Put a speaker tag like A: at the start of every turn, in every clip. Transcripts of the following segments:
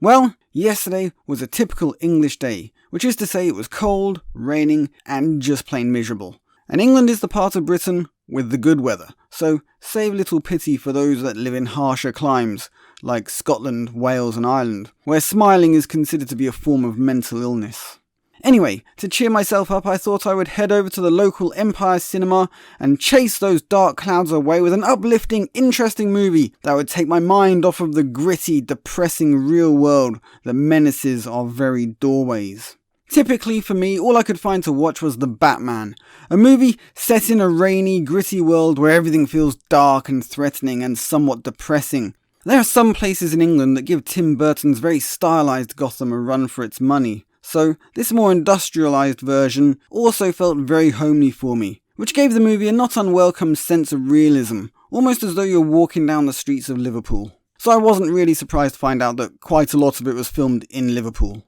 A: Well, yesterday was a typical English day, which is to say it was cold, raining, and just plain miserable. And England is the part of Britain with the good weather, so save little pity for those that live in harsher climes, like Scotland, Wales and Ireland, where smiling is considered to be a form of mental illness. Anyway, to cheer myself up, I thought I would head over to the local Empire Cinema and chase those dark clouds away with an uplifting, interesting movie that would take my mind off of the gritty, depressing real world that menaces our very doorways. Typically for me, all I could find to watch was The Batman, a movie set in a rainy, gritty world where everything feels dark and threatening and somewhat depressing. There are some places in England that give Tim Burton's very stylized Gotham a run for its money. So, this more industrialised version also felt very homely for me, which gave the movie a not unwelcome sense of realism, almost as though you're walking down the streets of Liverpool. So I wasn't really surprised to find out that quite a lot of it was filmed in Liverpool.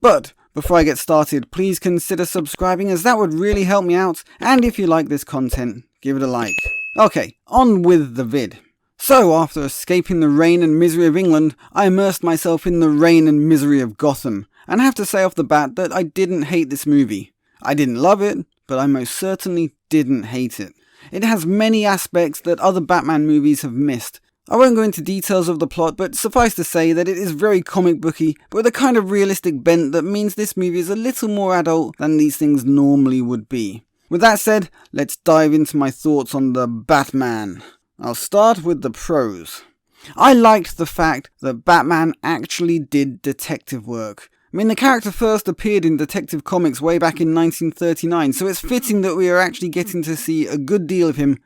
A: But, before I get started, please consider subscribing as that would really help me out, and if you like this content, give it a like. Okay, on with the vid. So, after escaping the rain and misery of England, I immersed myself in the rain and misery of Gotham. And I have to say off the bat that I didn't hate this movie. I didn't love it, but I most certainly didn't hate it. It has many aspects that other Batman movies have missed. I won't go into details of the plot, but suffice to say that it is very comic booky, but with a kind of realistic bent that means this movie is a little more adult than these things normally would be. With that said, let's dive into my thoughts on the Batman. I'll start with the pros. I liked the fact that Batman actually did detective work. I mean, the character first appeared in Detective Comics way back in 1939, so it's fitting that we are actually getting to see a good deal of him,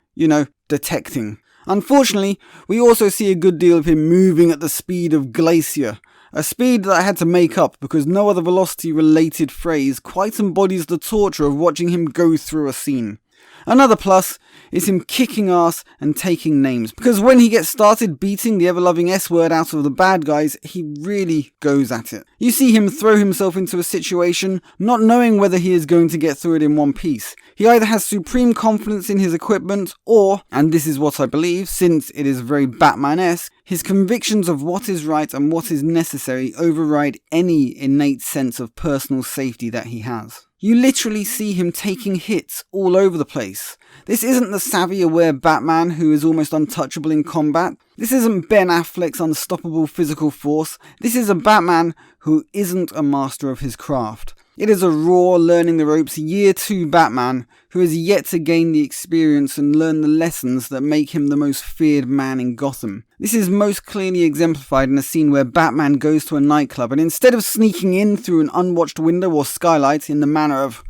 A: detecting. Unfortunately, we also see a good deal of him moving at the speed of Glacier, a speed that I had to make up because no other velocity-related phrase quite embodies the torture of watching him go through a scene. Another plus is him kicking ass and taking names, because when he gets started beating the ever-loving S-word out of the bad guys, he really goes at it. You see him throw himself into a situation, not knowing whether he is going to get through it in one piece. He either has supreme confidence in his equipment, or, and this is what I believe, since it is very Batman-esque, his convictions of what is right and what is necessary override any innate sense of personal safety that he has. You literally see him taking hits all over the place. This isn't the savvy, aware Batman who is almost untouchable in combat. This isn't Ben Affleck's unstoppable physical force. This is a Batman who isn't a master of his craft. It is a raw, learning the ropes year 2 Batman who has yet to gain the experience and learn the lessons that make him the most feared man in Gotham. This is most clearly exemplified in a scene where Batman goes to a nightclub and instead of sneaking in through an unwatched window or skylight in the manner of,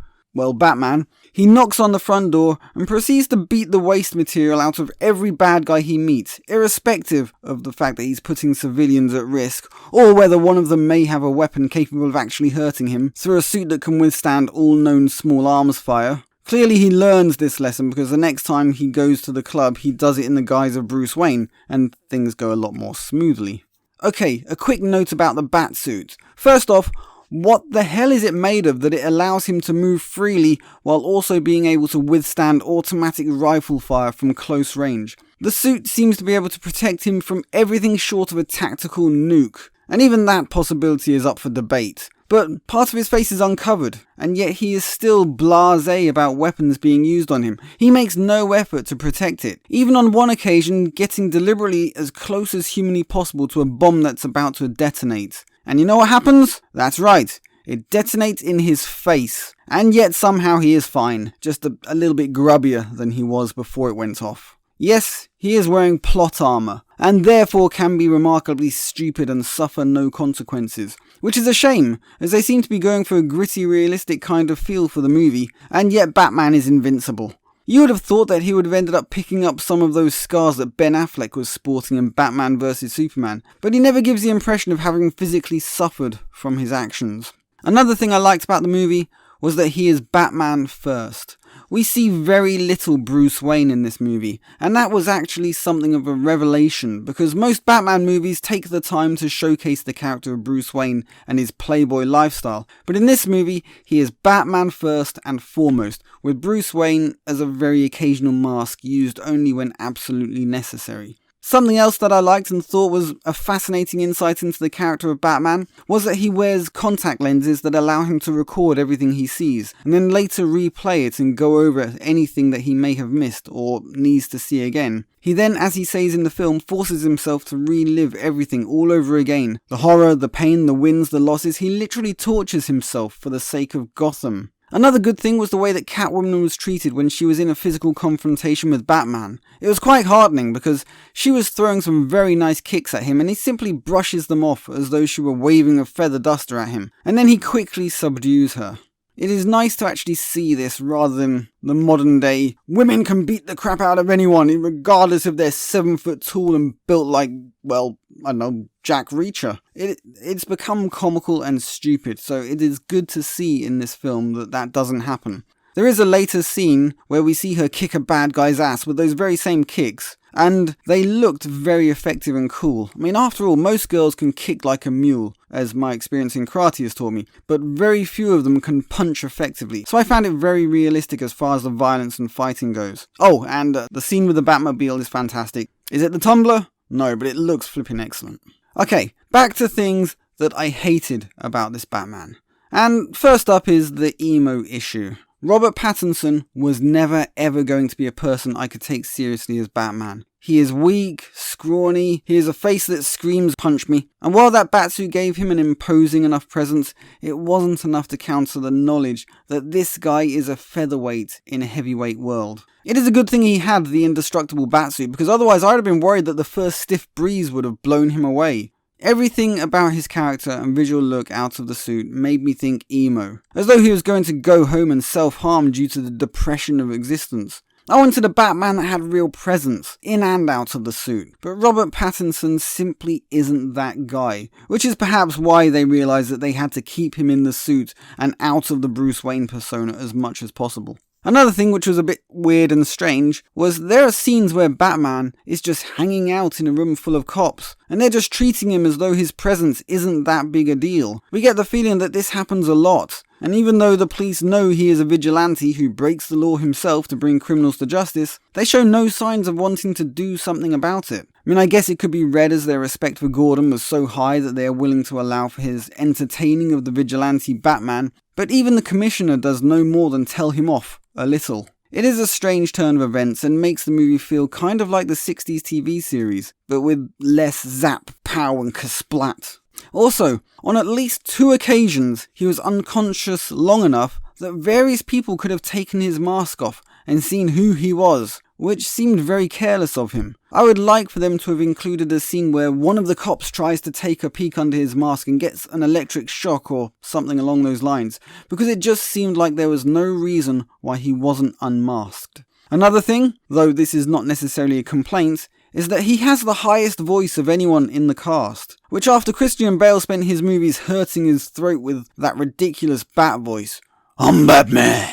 A: Batman, he knocks on the front door and proceeds to beat the waste material out of every bad guy he meets, irrespective of the fact that he's putting civilians at risk, or whether one of them may have a weapon capable of actually hurting him, through a suit that can withstand all known small arms fire. Clearly he learns this lesson because the next time he goes to the club he does it in the guise of Bruce Wayne, and things go a lot more smoothly. Okay, a quick note about the Batsuit. First off, what the hell is it made of that it allows him to move freely while also being able to withstand automatic rifle fire from close range? The suit seems to be able to protect him from everything short of a tactical nuke, and even that possibility is up for debate. But part of his face is uncovered, and yet he is still blasé about weapons being used on him. He makes no effort to protect it, even on one occasion getting deliberately as close as humanly possible to a bomb that's about to detonate. And you know what happens? That's right, it detonates in his face. And yet somehow he is fine, just a little bit grubbier than he was before it went off. Yes, he is wearing plot armor, and therefore can be remarkably stupid and suffer no consequences. Which is a shame, as they seem to be going for a gritty, realistic kind of feel for the movie, and yet Batman is invincible. You would have thought that he would have ended up picking up some of those scars that Ben Affleck was sporting in Batman vs Superman, but he never gives the impression of having physically suffered from his actions. Another thing I liked about the movie was that he is Batman first. We see very little Bruce Wayne in this movie, and that was actually something of a revelation, because most Batman movies take the time to showcase the character of Bruce Wayne and his playboy lifestyle, but in this movie, he is Batman first and foremost, with Bruce Wayne as a very occasional mask used only when absolutely necessary. Something else that I liked and thought was a fascinating insight into the character of Batman was that he wears contact lenses that allow him to record everything he sees, and then later replay it and go over anything that he may have missed or needs to see again. He then, as he says in the film, forces himself to relive everything all over again. The horror, the pain, the wins, the losses. He literally tortures himself for the sake of Gotham. Another good thing was the way that Catwoman was treated when she was in a physical confrontation with Batman. It was quite heartening because she was throwing some very nice kicks at him and he simply brushes them off as though she were waving a feather duster at him, and then he quickly subdues her. It is nice to actually see this rather than the modern day, women can beat the crap out of anyone regardless if they're 7 foot tall and built like, well, I don't know, Jack Reacher. It's become comical and stupid, so it is good to see in this film that doesn't happen. There is a later scene where we see her kick a bad guy's ass with those very same kicks, and they looked very effective and cool. I mean, after all, most girls can kick like a mule, as my experience in karate has taught me, but very few of them can punch effectively, so I found it very realistic as far as the violence and fighting goes. Oh, and the scene with the Batmobile is fantastic. Is it the tumbler? No, but it looks flipping excellent. Okay, back to things that I hated about this Batman. And first up is the emo issue. Robert Pattinson was never ever going to be a person I could take seriously as Batman. He is weak, scrawny, he has a face that screams punch me, and while that batsuit gave him an imposing enough presence, it wasn't enough to counter the knowledge that this guy is a featherweight in a heavyweight world. It is a good thing he had the indestructible batsuit, because otherwise I'd have been worried that the first stiff breeze would have blown him away. Everything about his character and visual look out of the suit made me think emo, as though he was going to go home and self-harm due to the depression of existence. I wanted a Batman that had real presence, in and out of the suit, but Robert Pattinson simply isn't that guy, which is perhaps why they realised that they had to keep him in the suit and out of the Bruce Wayne persona as much as possible. Another thing which was a bit weird and strange was there are scenes where Batman is just hanging out in a room full of cops, and they're just treating him as though his presence isn't that big a deal. We get the feeling that this happens a lot, and even though the police know he is a vigilante who breaks the law himself to bring criminals to justice, they show no signs of wanting to do something about it. I mean, I guess it could be read as their respect for Gordon was so high that they are willing to allow for his entertaining of the vigilante Batman, but even the commissioner does no more than tell him off a little. It is a strange turn of events and makes the movie feel kind of like the 60s TV series, but with less zap, pow and kasplat. Also, on at least 2 occasions, he was unconscious long enough that various people could have taken his mask off and seen who he was, which seemed very careless of him. I would like for them to have included a scene where one of the cops tries to take a peek under his mask and gets an electric shock or something along those lines, because it just seemed like there was no reason why he wasn't unmasked. Another thing, though this is not necessarily a complaint, is that he has the highest voice of anyone in the cast, which after Christian Bale spent his movies hurting his throat with that ridiculous bat voice, "I'm Batman,"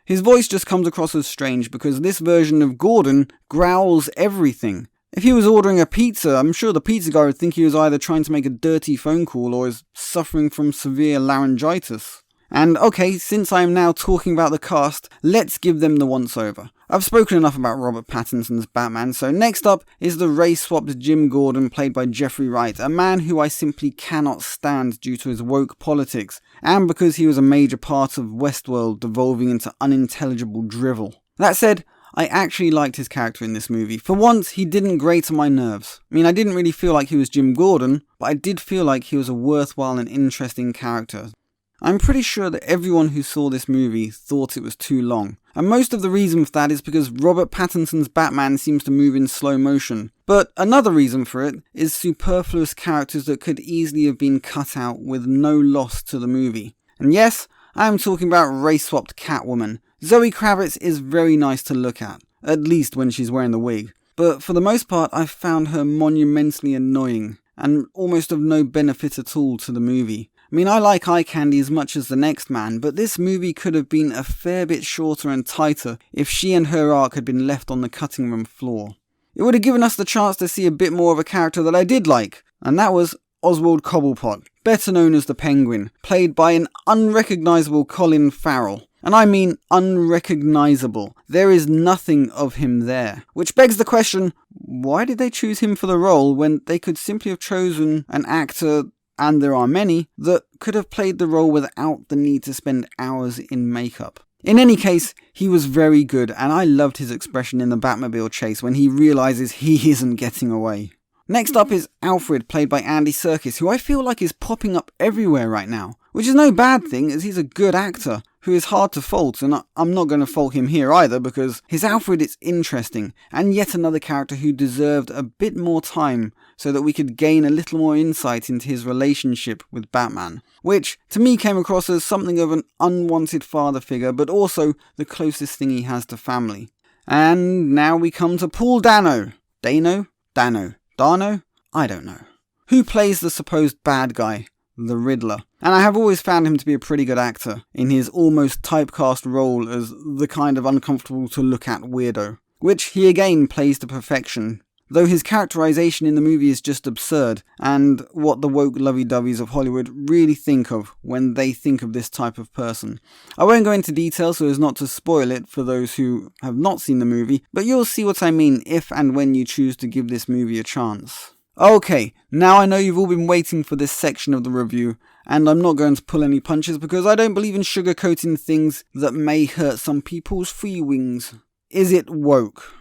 A: his voice just comes across as strange because this version of Gordon growls everything. If he was ordering a pizza, I'm sure the pizza guy would think he was either trying to make a dirty phone call or is suffering from severe laryngitis. And okay, since I am now talking about the cast, let's give them the once-over. I've spoken enough about Robert Pattinson's Batman, so next up is the race-swapped Jim Gordon played by Jeffrey Wright, a man who I simply cannot stand due to his woke politics, and because he was a major part of Westworld devolving into unintelligible drivel. That said, I actually liked his character in this movie. For once, he didn't grate on my nerves. I mean, I didn't really feel like he was Jim Gordon, but I did feel like he was a worthwhile and interesting character. I'm pretty sure that everyone who saw this movie thought it was too long, and most of the reason for that is because Robert Pattinson's Batman seems to move in slow motion. But another reason for it is superfluous characters that could easily have been cut out with no loss to the movie. And yes, I am talking about race-swapped Catwoman. Zoe Kravitz is very nice to look at least when she's wearing the wig. But for the most part, I've found her monumentally annoying, and almost of no benefit at all to the movie. I mean, I like eye candy as much as the next man, but this movie could have been a fair bit shorter and tighter if she and her arc had been left on the cutting room floor. It would have given us the chance to see a bit more of a character that I did like, and that was Oswald Cobblepot, better known as the Penguin, played by an unrecognisable Colin Farrell. And I mean unrecognizable. There is nothing of him there. Which begs the question, why did they choose him for the role when they could simply have chosen an actor, and there are many, that could have played the role without the need to spend hours in makeup? In any case, he was very good, and I loved his expression in the Batmobile chase when he realizes he isn't getting away. Next up is Alfred, played by Andy Serkis, who I feel like is popping up everywhere right now, which is no bad thing as he's a good actor who is hard to fault, and I'm not going to fault him here either because his Alfred is interesting, and yet another character who deserved a bit more time so that we could gain a little more insight into his relationship with Batman, which to me came across as something of an unwanted father figure, but also the closest thing he has to family. And now we come to Paul Dano. Dano? Dano? I don't know. Who plays the supposed bad guy, the Riddler. And I have always found him to be a pretty good actor in his almost typecast role as the kind of uncomfortable to look at weirdo, which he again plays to perfection, though his characterization in the movie is just absurd, and what the woke lovey-doveys of Hollywood really think of when they think of this type of person. I won't go into detail so as not to spoil it for those who have not seen the movie, but you'll see what I mean if and when you choose to give this movie a chance. Okay, now I know you've all been waiting for this section of the review, and I'm not going to pull any punches because I don't believe in sugarcoating things that may hurt some people's feelings. Is it woke?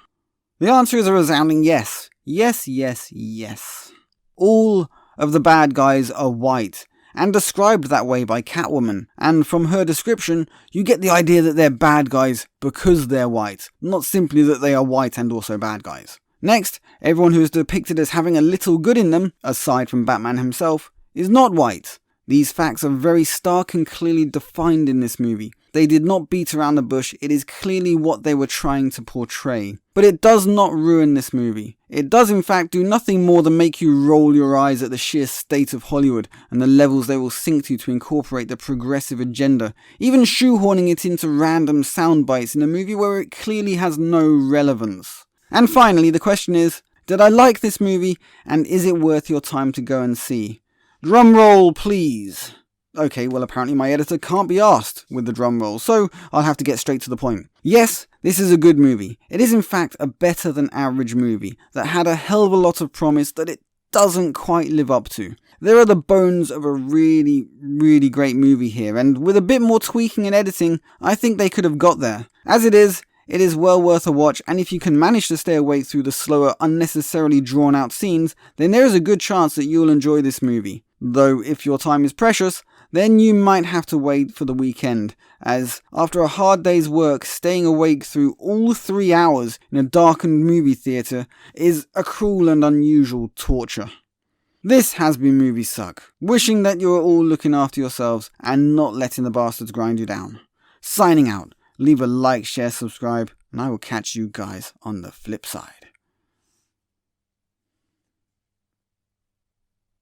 A: The answer is a resounding yes. Yes. All of the bad guys are white, and described that way by Catwoman, and from her description, you get the idea that they're bad guys because they're white, not simply that they are white and also bad guys. Next, everyone who is depicted as having a little good in them, aside from Batman himself, is not white. These facts are very stark and clearly defined in this movie. They did not beat around the bush, it is clearly what they were trying to portray. But it does not ruin this movie. It does in fact do nothing more than make you roll your eyes at the sheer state of Hollywood and the levels they will sink to incorporate the progressive agenda, even shoehorning it into random sound bites in a movie where it clearly has no relevance. And finally, the question is, did I like this movie, and is it worth your time to go and see? Drum roll, please. Okay, well apparently my editor can't be asked with the drum roll, so I'll have to get straight to the point. Yes, this is a good movie. It is in fact a better than average movie that had a hell of a lot of promise that it doesn't quite live up to. There are the bones of a really, really great movie here, and with a bit more tweaking and editing, I think they could have got there. As it is well worth a watch, and if you can manage to stay awake through the slower, unnecessarily drawn out scenes, then there is a good chance that you'll enjoy this movie. Though if your time is precious, then you might have to wait for the weekend, as after a hard day's work, staying awake through all 3 hours in a darkened movie theatre is a cruel and unusual torture. This has been Movie Suck, wishing that you are all looking after yourselves and not letting the bastards grind you down. Signing out. Leave a like, share, subscribe, and I will catch you guys on the flip side.